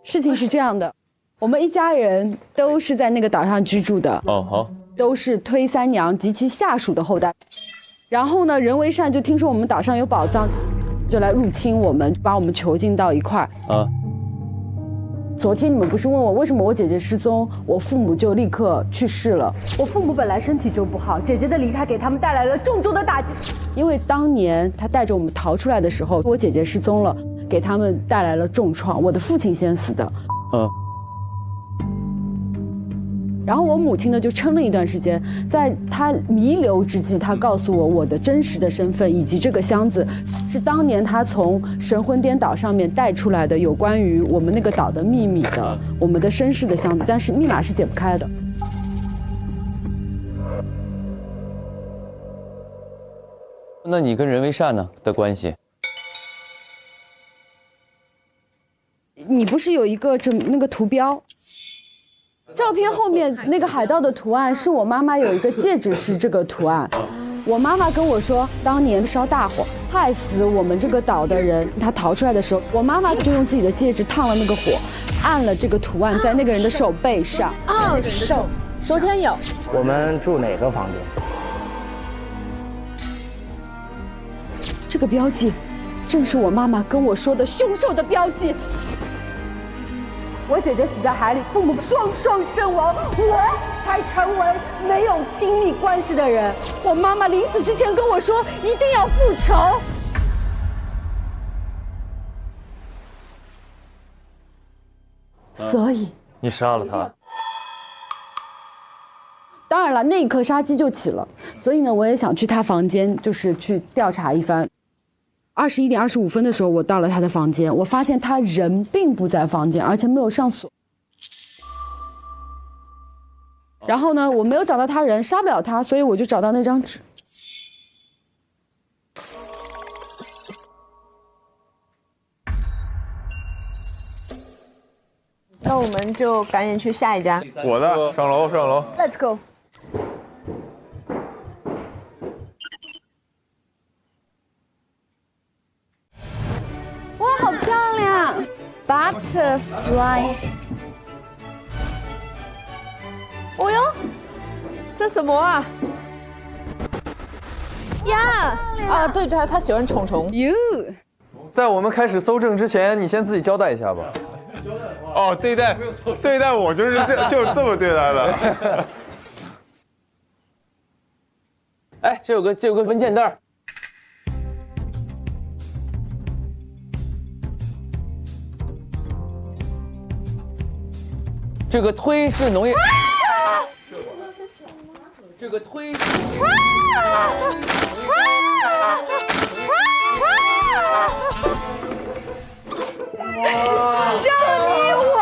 事情是这样的，我们一家人都是在那个岛上居住的，好，都是推三娘及其下属的后代。然后呢，人为善就听说我们岛上有宝藏，就来入侵我们，把我们囚禁到一块儿。昨天你们不是问我为什么我姐姐失踪，我父母就立刻去世了。我父母本来身体就不好，姐姐的离开给他们带来了重重的打击。因为当年他带着我们逃出来的时候，我姐姐失踪了，给他们带来了重创。我的父亲先死的。然后我母亲呢就撑了一段时间，在她弥留之际，她告诉我的真实的身份，以及这个箱子是当年她从神魂颠岛上面带出来的有关于我们那个岛的秘密的，我们的身世的箱子，但是密码是解不开的。那你跟任为善呢的关系？你不是有一个那个图标？照片后面那个海盗的图案是我妈妈有一个戒指是这个图案。我妈妈跟我说，当年烧大火害死我们这个岛的人，他逃出来的时候，我妈妈就用自己的戒指烫了那个火，按了这个图案在那个人的手背上。手，昨天有。我们住哪个房间？这个标记，正是我妈妈跟我说的凶手的标记。我姐姐死在海里，父母双双身亡，我才成为没有亲密关系的人。我妈妈临死之前跟我说，一定要复仇。所以你杀了他？当然了，那一刻杀机就起了。所以呢，我也想去他房间，就是去调查一番。21点25分的时候，我到了他的房间，我发现他人并不在房间，而且没有上锁。然后呢，我没有找到他人，杀不了他，所以我就找到那张纸。那我们就赶紧去下一家。我的，上楼上楼。 Let's go。哇，好漂亮 ！Butterfly。哦哟，这什么啊？呀啊，对，他喜欢虫虫。哟，在我们开始搜证之前，你先自己交代一下吧。哦，对待我就是就是这么对待的。哎，这有个文件袋。这个推式农业。这个推式。叫你玩，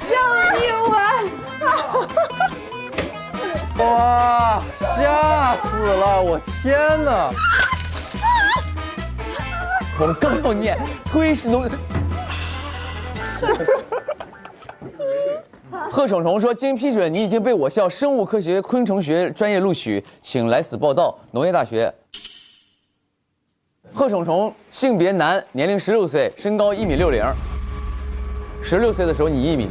叫你玩！哇，吓死了！我天哪！我们刚要念推式农。贺宠宠说：“经批准，你已经被我校生物科学昆虫学专业录取，请来此报到。农业大学。”贺宠宠，性别男，年龄16岁，身高1.60米。16岁的时候你1.6米。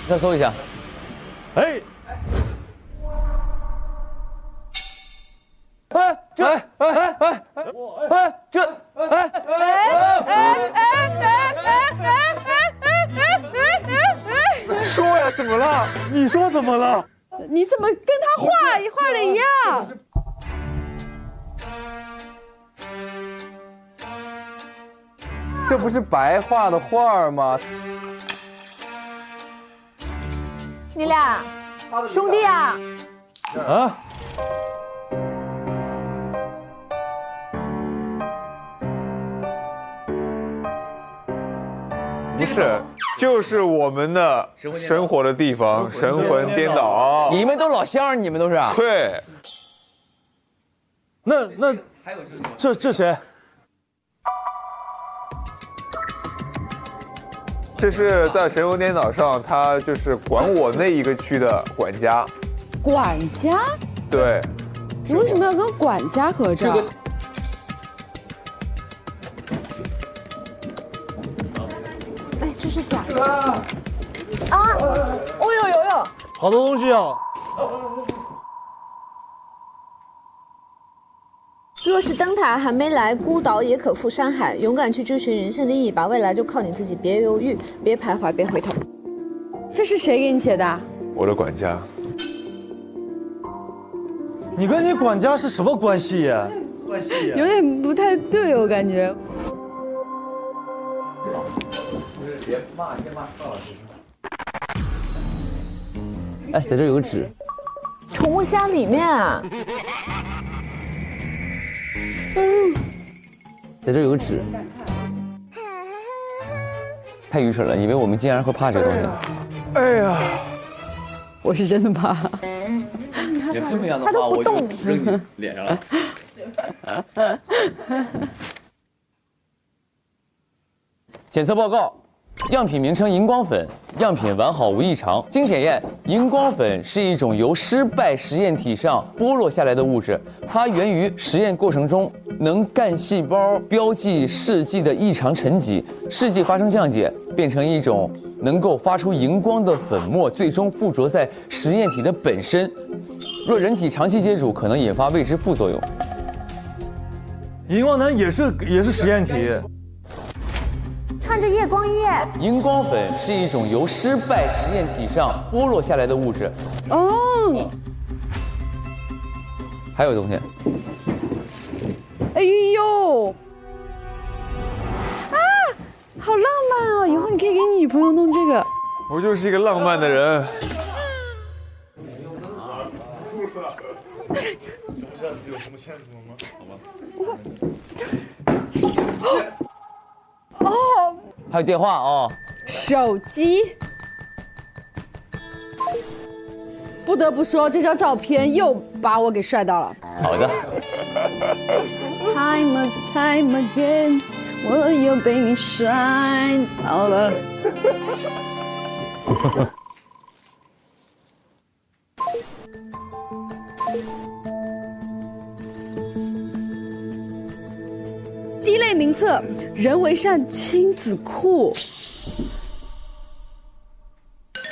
再搜一下。哎，说呀，怎么了？你说怎么了？你怎么跟他画的一样？这不是白画的画吗？你俩兄弟啊？啊？不是，就是我们的生活的地方，神魂颠倒。你们都老乡，你们都是。对。那这谁？这是在神魂颠岛上，他就是管我那一个区的管家。管家？对。你为什么要跟管家合照？这是假的啊！哦呦呦呦，好多东西啊！若是灯塔还没来，孤岛也可赴山海。勇敢去追寻人生的意义吧，未来就靠你自己，别犹豫，别徘徊，别回头。这是谁给你写的？我的管家。你跟你管家是什么关系呀？有点不太对，我感觉。别骂，先骂邵老师。哎，在这有个纸。宠物箱里面啊。在这有个纸。太愚蠢了，以为我们竟然会怕这个东西。哎呀，我是真的怕。也是那样的话，我就扔你脸上了。检测报告，样品名称荧光粉，样品完好无异常。经检验，荧光粉是一种由失败实验体上剥落下来的物质，它源于实验过程中能干细胞标记试剂的异常沉积，试剂发生降解，变成一种能够发出荧光的粉末，最终附着在实验体的本身。若人体长期接触，可能引发未知副作用。荧光能也是实验体。穿着夜光液。荧光粉是一种由失败实验体上剥落下来的物质。哦。还有东西。哎呦！啊，好浪漫哦！以后你可以给你女朋友弄这个。我就是一个浪漫的人。有什么线索吗？好吧。哦。还有电话哦。手机。不得不说，这张照片又把我给帅到了。好的。Time and time again， 我又被你帅到了。第一类名册：人为善亲子库。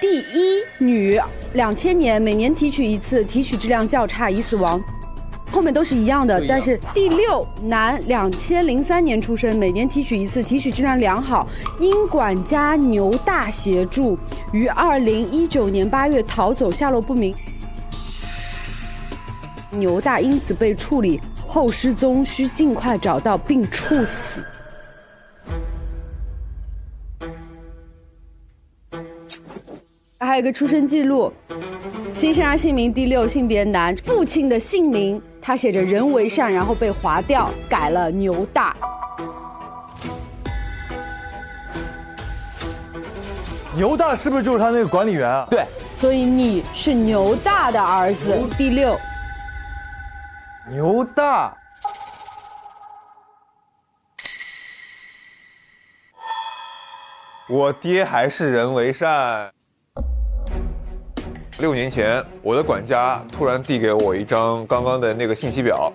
第一女，2000年每年提取一次，提取质量较差，已死亡。后面都是一样的，但是第六男，2003年出生，每年提取一次，提取质量良好，因管家牛大协助，于2019年8月逃走，下落不明。牛大因此被处理后失踪，需尽快找到并处死。还有一个出生记录，新生儿姓名第六，性别男，父亲的姓名他写着人为善，然后被划掉，改了牛大。牛大是不是就是他那个管理员啊？对，所以你是牛大的儿子，第六。牛大。我爹还是人为善。6年前，我的管家突然递给我一张刚刚的那个信息表，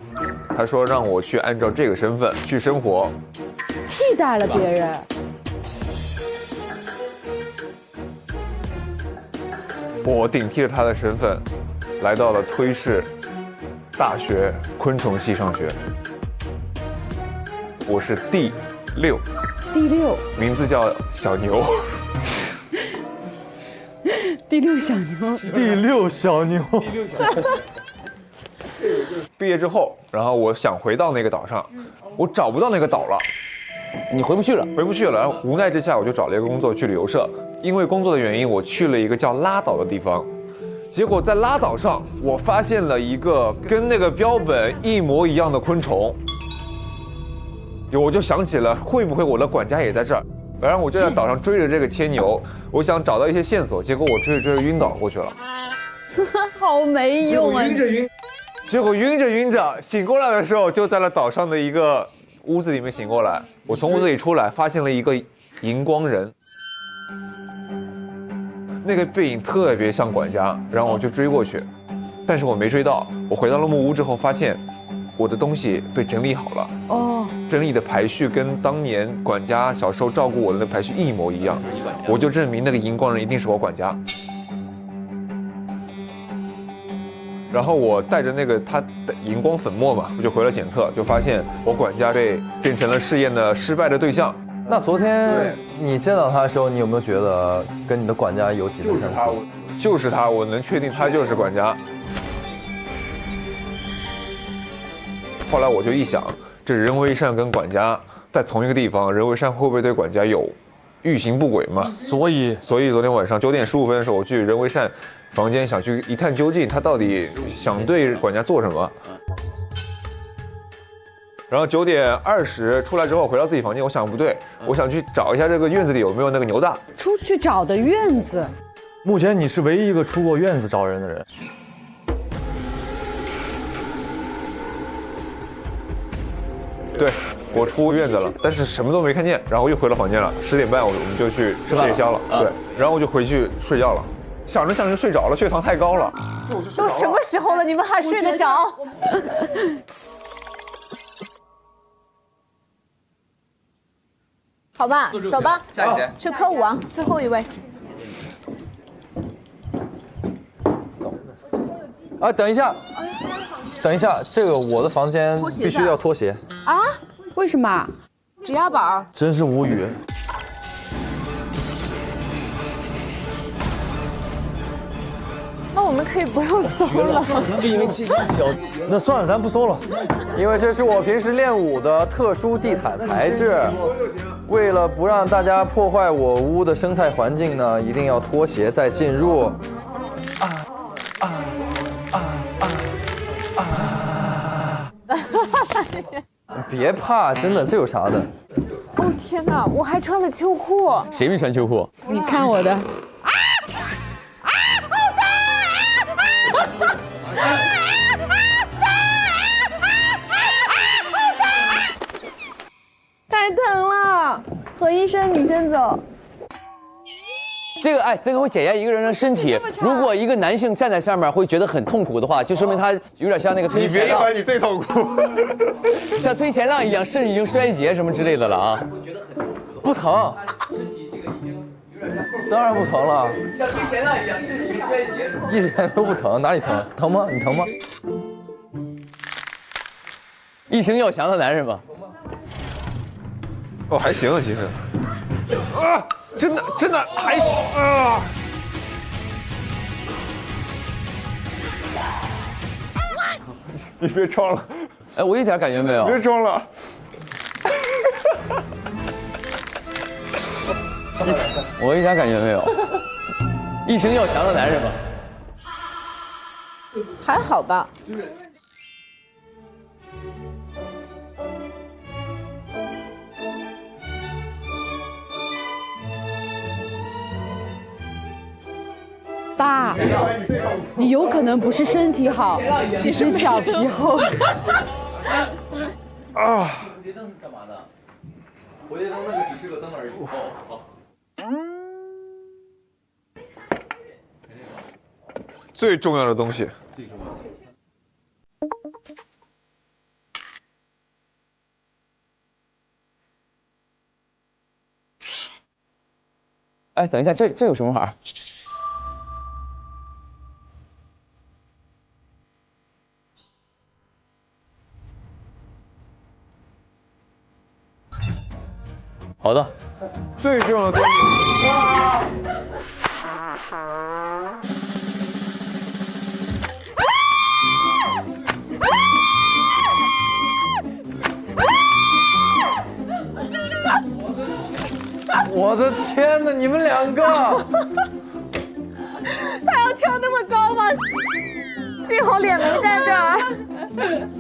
他说让我去按照这个身份去生活，替代了别人。我顶替了他的身份，来到了推市大学昆虫系上学。我是第六，第六，名字叫小牛。第六小牛，第六小牛。毕业之后，然后我想回到那个岛上，我找不到那个岛了，你回不去了，回不去了。然后无奈之下，我就找了一个工作去旅游社。因为工作的原因，我去了一个叫拉岛的地方。结果在拉岛上，我发现了一个跟那个标本一模一样的昆虫。我就想起了，会不会我的管家也在这儿？然后我就在岛上追着这个牵牛，我想找到一些线索，结果我追着晕倒过去了。好没用啊！结果晕着晕着醒过来的时候，就在了岛上的一个屋子里面醒过来。我从屋子里出来，发现了一个荧光人，那个背影特别像管家，然后我就追过去，但是我没追到。我回到了木屋之后，发现我的东西被整理好了。哦，整理的排序跟当年管家小时候照顾我的那排序一模一样，我就证明那个荧光人一定是我管家。然后我带着那个他的荧光粉末嘛，我就回了检测，就发现我管家变成了试验的失败的对象。那昨天你见到他的时候，你有没有觉得跟你的管家有几分相似？就是他，我能确定他就是管家。后来我就一想，这任为善跟管家在同一个地方，任为善会不会对管家有欲行不轨嘛？所以昨天晚上9点15分的时候，我去任为善房间，想去一探究竟，他到底想对管家做什么。然后9点20出来之后，回到自己房间，我想不对，我想去找一下这个院子里有没有那个牛大。出去找的院子。目前你是唯一一个出过院子找人的人。对，我出院子了，但是什么都没看见，然后又回了房间了。10点半我们就去吃夜宵了，对，然后我就回去睡觉了。想着就睡着了，血糖太高了。都什么时候了，你们还睡得着？好吧，走吧，下一间去科舞王，最后一位。啊，等一下，这个我的房间必须要脱鞋啊？为什么？指压板。真是无语。那我们可以不用搜了。那算了，咱不搜了，因为这是我平时练舞的特殊地毯材质。为了不让大家破坏我屋的生态环境呢，一定要脱鞋再进入。别怕，真的，这有啥的？哦天哪，我还穿了秋裤。谁没穿秋裤？你看我的。太疼了，何医生，你先走。这个会检验一个人的身体。如果一个男性站在上面会觉得很痛苦的话，就说明他有点像那个推前浪。你别以为你最痛苦，像推前浪一样，肾已经衰竭什么之类的了啊。不疼，当然不疼了。像推前浪一样，肾已经衰竭什么？一点都不疼，哪里疼？疼吗？你疼吗？一生要强的男人嘛。哦，还行，其实。啊，真的还啊！你别装了，哎，我一点感觉没有。别装了。我一点感觉没有。一生要强的男人嘛。还好吧。爸，你有可能不是身体好，只是脚皮厚。啊！蝴蝶灯是干嘛的？蝴蝶灯那个只是个灯而已。哦，最重要的东西。哎，等一下，这有什么玩意儿？好的，最重要的东西。我的天哪，你们两个！他要跳那么高吗？幸好脸没在这儿。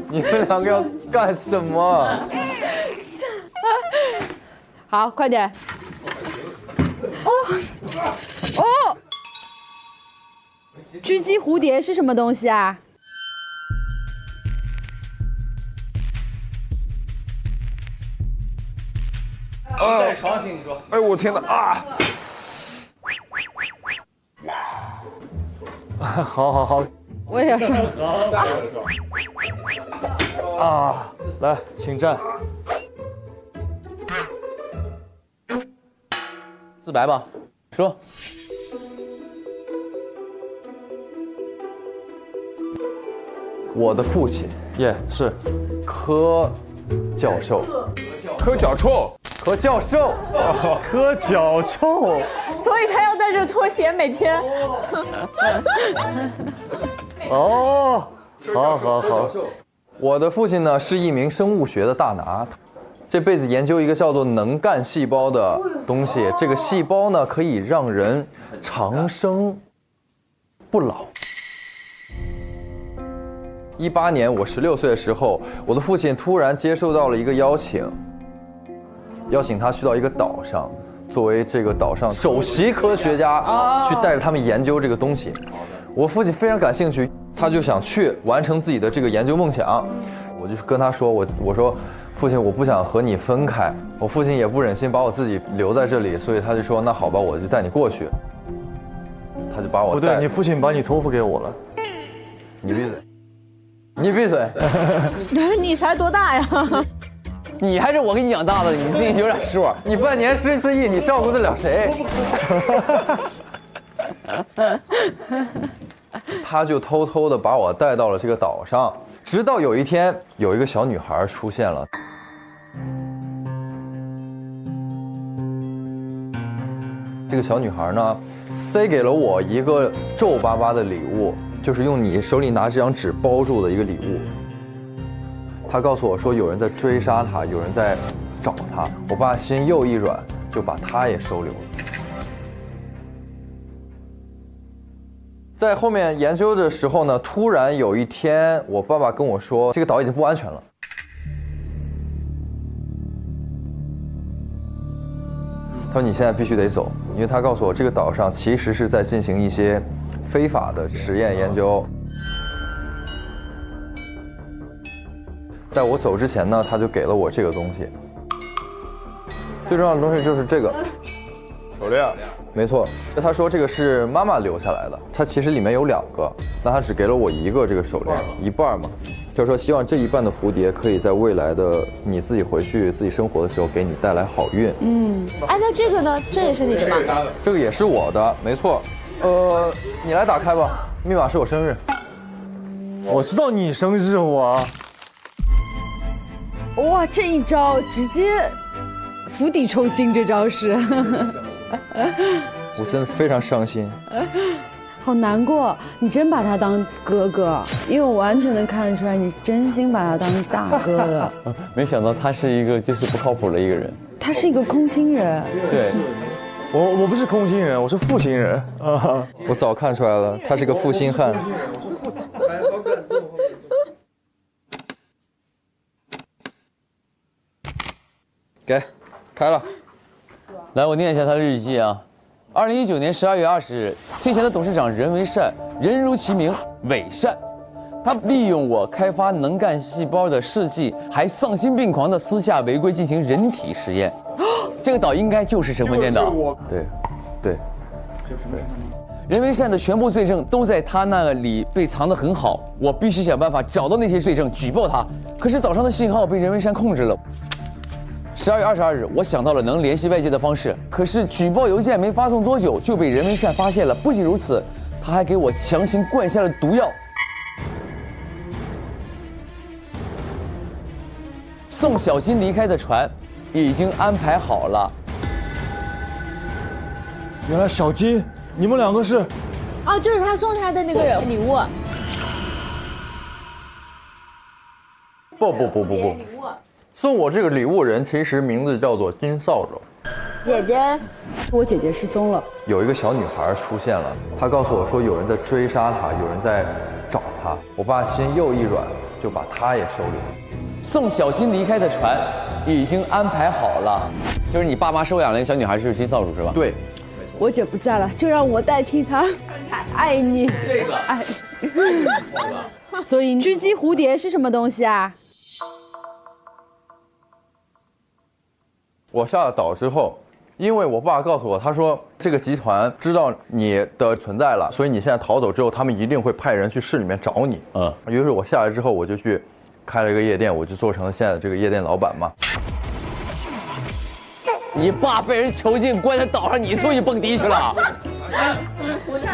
你们两个要干什么？好，快点。哦，狙击蝴蝶是什么东西啊？在床上听你说。哎，我天哪啊！好，我也要上。啊，来，请站。自白吧，说。我的父亲耶，是柯教授，科脚臭，柯教授，喝脚臭。所以他要在这脱鞋每天。哦，好。我的父亲呢是一名生物学的大拿，这辈子研究一个叫做能干细胞的东西。这个细胞呢可以让人长生不老。18年，我16岁的时候，我的父亲突然接受到了一个邀请他去到一个岛上，作为这个岛上首席科学家，去带着他们研究这个东西。我父亲非常感兴趣，他就想去完成自己的这个研究梦想。我就跟他说，我说父亲，我不想和你分开。我父亲也不忍心把我自己留在这里，所以他就说那好吧，我就带你过去。他就把我不对，你父亲把你托付给我了。你闭嘴。你闭嘴！你才多大呀？你还是我给你养大的，你自己有点数。你半年14次亿，你照顾得了谁？他就偷偷的把我带到了这个岛上，直到有一天，有一个小女孩出现了。这个小女孩呢，塞给了我一个皱巴巴的礼物。就是用你手里拿这张纸包住的一个礼物。他告诉我说有人在追杀他，有人在找他。我爸心又一软，就把他也收留了。在后面研究的时候呢，突然有一天，我爸爸跟我说，这个岛已经不安全了。他说你现在必须得走，因为他告诉我这个岛上其实是在进行一些非法的实验研究。在我走之前呢，他就给了我这个东西。最重要的东西就是这个手链，没错。他说这个是妈妈留下来的，它其实里面有2个，但他只给了我一个这个手链，一半嘛。就是说希望这一半的蝴蝶可以在未来的你自己回去自己生活的时候给你带来好运。哎，那这个呢？这也是你的吗？这个也是我的，没错。你来打开吧，密码是我生日。我知道你生日我。哇，这一招直接釜底抽薪，这招是。我真的非常伤心。好难过，你真把他当哥哥，因为我完全能看得出来，你真心把他当大哥的。没想到他是一个就是不靠谱的一个人。他是一个空心人。对，我不是空心人，我是负心人。我早看出来了，他是个负心汉。给，开了。来，我念一下他的日记啊。2019年12月20日，推前的董事长任为善，人如其名，伪善。他利用我开发能干细胞的事迹，还丧心病狂地私下违规进行人体实验。这个岛应该就是神魂颠倒。对。任为善的全部罪证都在他那里被藏得很好，我必须想办法找到那些罪证，举报他。可是岛上的信号被任为善控制了。12月22日，我想到了能联系外界的方式，可是举报邮件没发送多久就被任为善发现了。不仅如此，他还给我强行灌下了毒药。送小金离开的船已经安排好了。原来小金，你们2个是？啊，就是他送他的那个礼物。不，送我这个礼物人其实名字叫做金扫帚。姐姐，我姐姐失踪了。有一个小女孩出现了，她告诉我说有人在追杀她，有人在找她。我爸心又一软，就把她也收留了。送小金离开的船已经安排好了，就是你爸妈收养了一个小女孩，是金扫帚是吧？对，我姐不在了，就让我代替她。爱你，这个爱。所以狙击蝴蝶是什么东西啊？我下了岛之后，因为我爸告诉我，他说这个集团知道你的存在了，所以你现在逃走之后，他们一定会派人去市里面找你。于是我下来之后，我就去开了一个夜店，我就做成了现在的这个夜店老板嘛。你爸被人囚禁关在岛上，你出去蹦迪去了？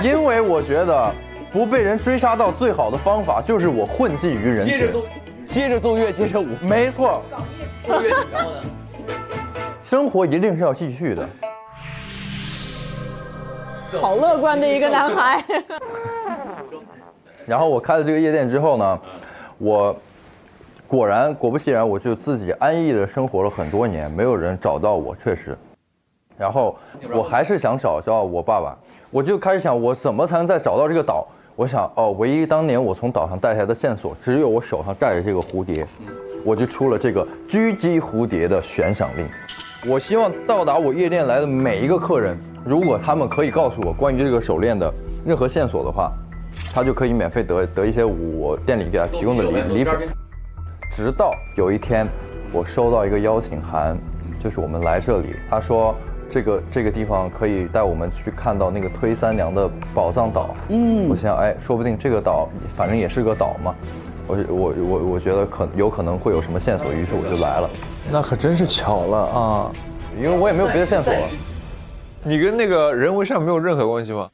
因为我觉得不被人追杀到最好的方法就是我混迹于人群。接着奏乐，接着舞，没错。生活一定是要继续的。好乐观的一个男孩。然后我开了这个夜店之后呢，我果不其然，我就自己安逸的生活了很多年，没有人找到我，确实。然后我还是想找到我爸爸，我就开始想，我怎么才能再找到这个岛？我想，唯一当年我从岛上带下来的线索，只有我手上戴着这个蝴蝶，我就出了这个狙击蝴蝶的悬赏令。我希望到达我夜店来的每一个客人，如果他们可以告诉我关于这个手链的任何线索的话，他就可以免费得一些我店里给他提供的礼品。直到有一天，我收到一个邀请函，就是我们来这里，他说这个地方可以带我们去看到那个推三娘的宝藏岛。我想，说不定这个岛反正也是个岛嘛，我觉得有可能会有什么线索，于是我就来了。那可真是巧了啊，因为我也没有别的线索了。你跟那个任为善没有任何关系吗？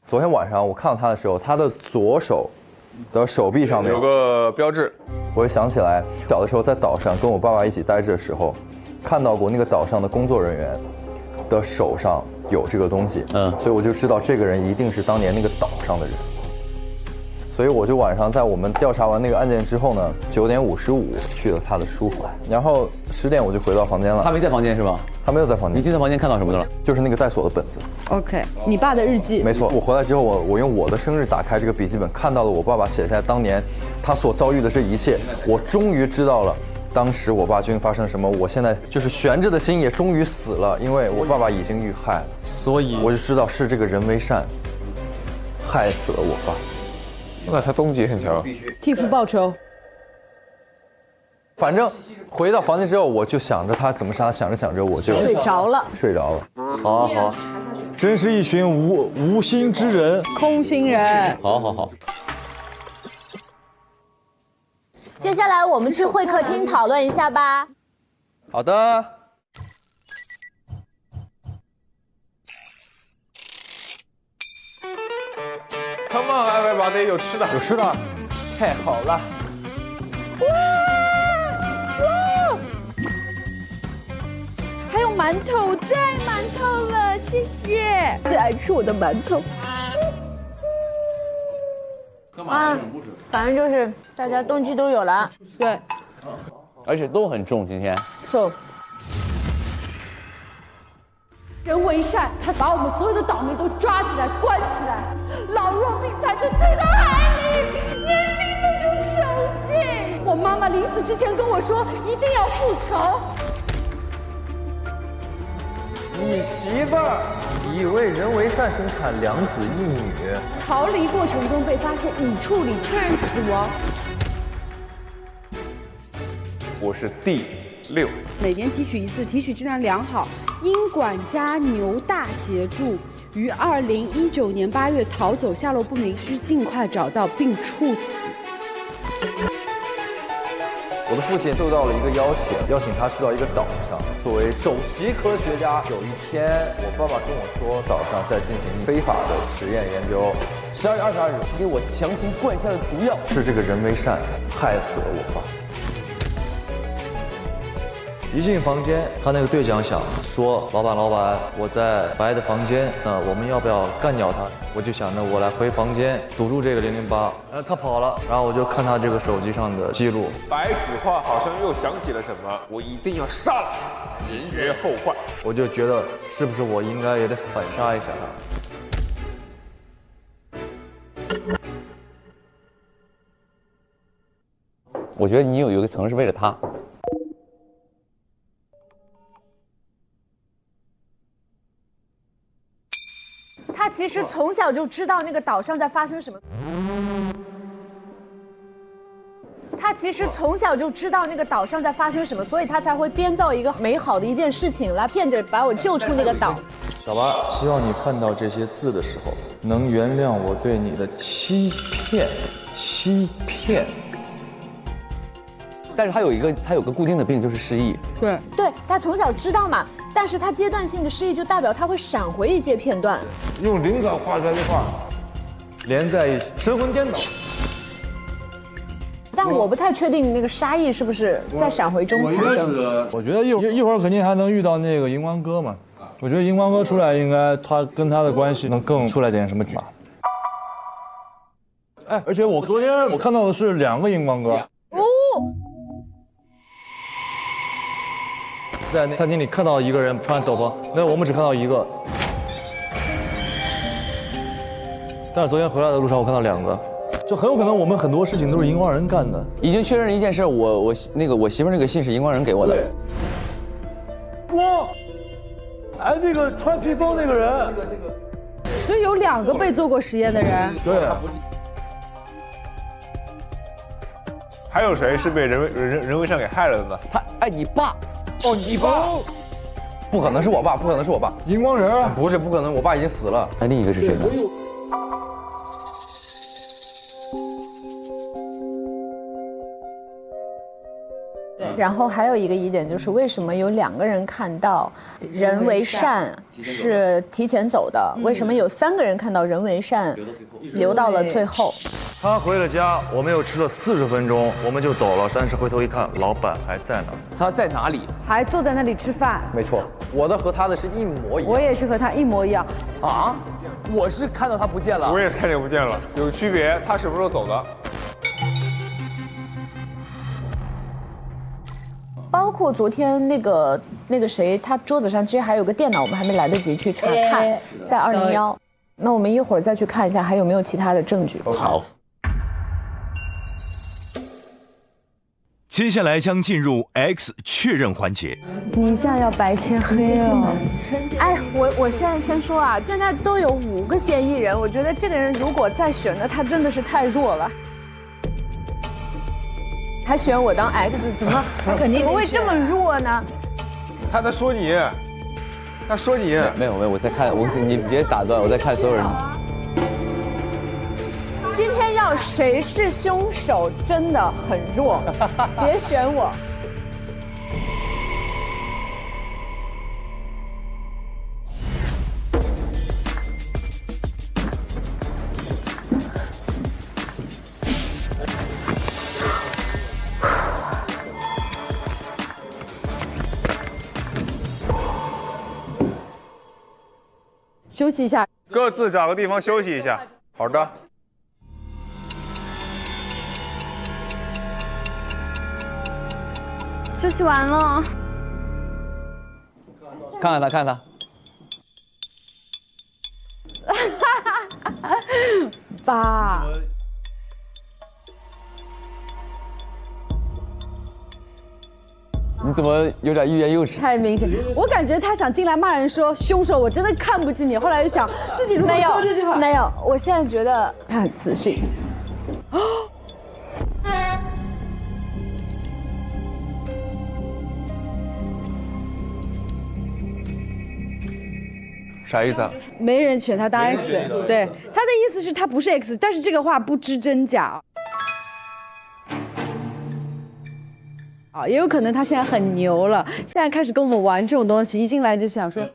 昨天晚上我看到他的时候，他的左手的手臂上面有个标志，我就想起来小的时候在岛上跟我爸爸一起待着的时候，看到过那个岛上的工作人员的手上有这个东西，所以我就知道这个人一定是当年那个岛上的人。所以我就晚上在我们调查完那个案件之后呢，9点55去了他的书房，然后10点我就回到房间了。他没在房间是吧？他没有在房间。你进他房间看到什么了？就是那个带锁的本子。OK， 你爸的日记。没错，我回来之后，我用我的生日打开这个笔记本，看到了我爸爸写下来当年他所遭遇的这一切，我终于知道了当时我爸究竟发生了什么。我现在就是悬着的心也终于死了，因为我爸爸已经遇害了，所以我就知道是这个任为善害死了我爸。那他动机很强，替父报仇。反正回到房间之后，我就想着他怎么杀，想着想着我就睡着了。好，真是一群无心之人，空心人。好。接下来我们去会客厅讨论一下吧。好的。Come on everybody， 有吃的，有吃的，太好了。哇！还有馒头，我最爱馒头了，谢谢。最爱吃我的馒头。反正就是大家动机都有了。对，而且都很重，今天。So，任为善，他把我们所有的岛民都抓起来，关起来，老弱病残就推到海里，年轻的就囚禁。我妈妈临死之前跟我说，一定要复仇。你媳妇儿以为任为善生产2子1女，逃离过程中被发现已处理，确认死亡。我是第6。每年提取一次，提取质量良好。因管家牛大协助，于2019年8月逃走，下落不明，需尽快找到并处死。我的父亲受到了一个邀请他去到一个岛上，作为首席科学家。有一天，我爸爸跟我说，岛上在进行非法的实验研究。12月22日，给我强行灌下的毒药是这个任为善害死了我爸。一进房间，他那个队长想说：“老板，我在白的房间，那我们要不要干掉他？”我就想，那我来回房间堵住这个008。他跑了，然后我就看他这个手机上的记录。白纸画好像又想起了什么，我一定要杀了他，人绝后患。我就觉得，是不是我应该也得反杀一下他？我觉得你有一个层是为了他。他其实从小就知道那个岛上在发生什么。他其实从小就知道那个岛上在发生什么，所以他才会编造一个美好的一件事情来骗着把我救出那个岛。小八，希望你看到这些字的时候，能原谅我对你的欺骗。但是他有个固定的病，就是失忆。对，他从小知道嘛，但是他阶段性的失忆就代表他会闪回一些片段。用灵感画出来的画，连在一起，神魂颠倒。但我不太确定那个杀意是不是在闪回中产生。我觉得一会儿肯定还能遇到那个荧光哥嘛。我觉得荧光哥出来，应该他跟他的关系能更出来点什么局。哎，而且我昨天我看到的是2个荧光哥。哦。在餐厅里看到一个人穿斗篷，那我们只看到一个。但是昨天回来的路上，我看到2个。就很有可能我们很多事情都是荧光人干的。已经确认一件事，我媳妇那个信是荧光人给我的。哇！哎，那个穿披风那个人，所以有2个被做过实验的人。对。还有谁是被人为善给害了的呢？你爸。哦，你爸。不可能是我爸，不可能是我爸。荧光人不是，不可能，我爸已经死了。那另一个是谁呢？然后还有一个疑点就是，为什么有2个人看到人为善是提前走的，为什么有3个人看到人为善留到了最后？他回了家，我们又吃了40分钟，我们就走了。但是回头一看，老板还在那儿。他在哪里？还坐在那里吃饭。没错，我的和他的是一模一样。我也是和他一模一样。啊？我是看到他不见了。我也是看见不见了，有区别。他什么时候走的？包括昨天那个谁，他桌子上其实还有个电脑，我们还没来得及去查看，在201。那我们一会儿再去看一下，还有没有其他的证据。好。接下来将进入 X 确认环节。你现在要白切黑了。哎，我现在先说啊，现在都有5个嫌疑人，我觉得这个人如果再选的，他真的是太弱了。还选我当 X， 怎么会这么弱呢？他在说你，他说你。没有，我在看，你别打断，我在看所有人。今天要谁是凶手真的很弱，别选我。休息一下，各自找个地方休息一下。好的。休息完了。看看他。爸。你怎么有点欲言又止？太明显，我感觉他想进来骂人说凶手，我真的看不起你。后来又想自己如果说这句话，没有，我现在觉得他很自信。啥意思啊？没人选他当 X， 对，他的意思是他不是 X， 但是这个话不知真假。啊，也有可能他现在很牛了，现在开始跟我们玩这种东西，一进来就想说。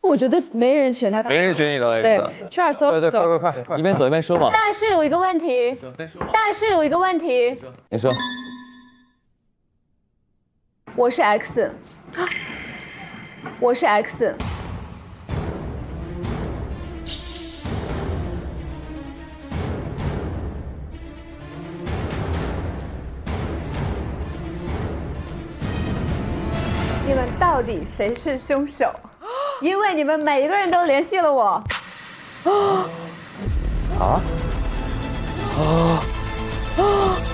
我觉得没人选他，没人选你的 X。对，去哪搜？对，快，一边走一边说嘛。但是有一个问题，你说。我是 X， 我是 X。你们到底谁是凶手？因为你们每一个人都联系了我。啊？啊！